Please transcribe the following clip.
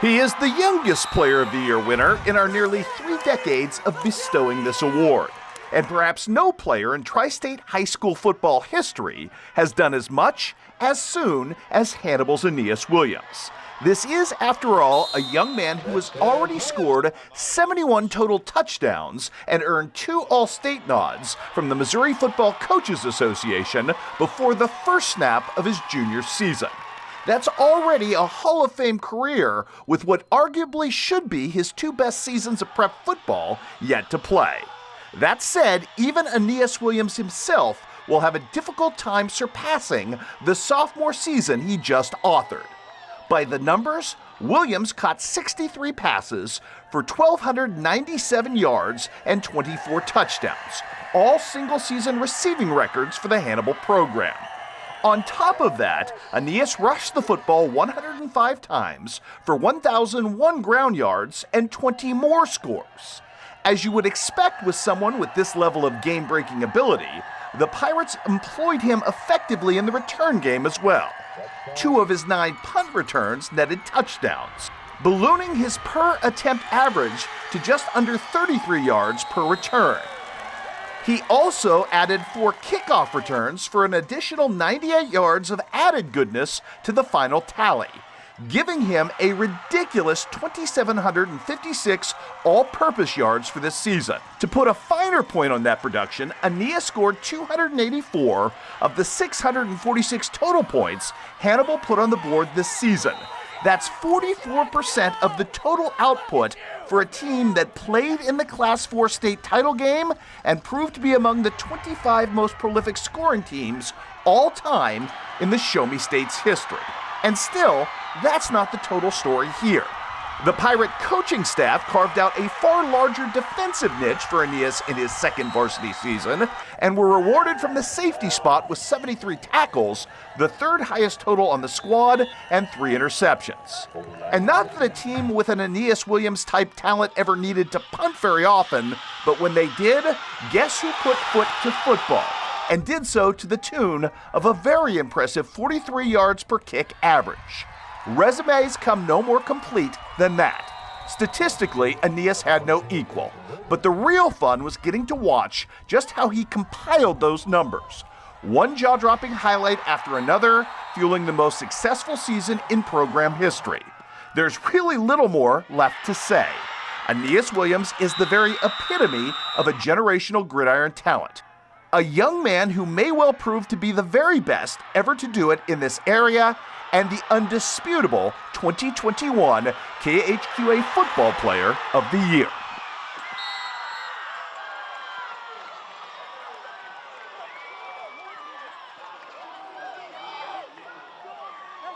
He is the youngest Player of the Year winner in our nearly 3 decades of bestowing this award. And perhaps no player in Tri-State high school football history has done as much as soon as Hannibal's Aneyas Williams. This is, after all, a young man who has already scored 71 total touchdowns and earned 2 All-State nods from the Missouri Football Coaches Association before the first snap of his junior season. That's already a Hall of Fame career with what arguably should be his 2 best seasons of prep football yet to play. That said, even Aneyas Williams himself will have a difficult time surpassing the sophomore season he just authored. By the numbers, Williams caught 63 passes for 1,297 yards and 24 touchdowns, all single-season receiving records for the Hannibal program. On top of that, Aneyas rushed the football 105 times for 1,001 ground yards and 20 more scores. As you would expect with someone with this level of game-breaking ability, the Pirates employed him effectively in the return game as well. 2 of his 9 punt returns netted touchdowns, ballooning his per-attempt average to just under 33 yards per return. He also added 4 kickoff returns for an additional 98 yards of added goodness to the final tally, giving him a ridiculous 2,756 all-purpose yards for this season. To put a finer point on that production, Aneyas scored 284 of the 646 total points Hannibal put on the board this season. That's 44% of the total output for a team that played in the Class 4 state title game and proved to be among the 25 most prolific scoring teams all time in the Show Me State's history. And still, that's not the total story here. The Pirate coaching staff carved out a far larger defensive niche for Aneyas in his second varsity season and were rewarded from the safety spot with 73 tackles, the 3rd highest total on the squad, and 3 interceptions. And not that a team with an Aneyas Williams type talent ever needed to punt very often, but when they did, guess who put foot to football? And did so to the tune of a very impressive 43 yards per kick average. Resumes come no more complete than that. Statistically, Aneyas had no equal, but the real fun was getting to watch just how he compiled those numbers. One jaw-dropping highlight after another, fueling the most successful season in program history. There's really little more left to say. Aneyas Williams is the very epitome of a generational gridiron talent. A young man who may well prove to be the very best ever to do it in this area, and the undisputable 2021 KHQA Football Player of the Year.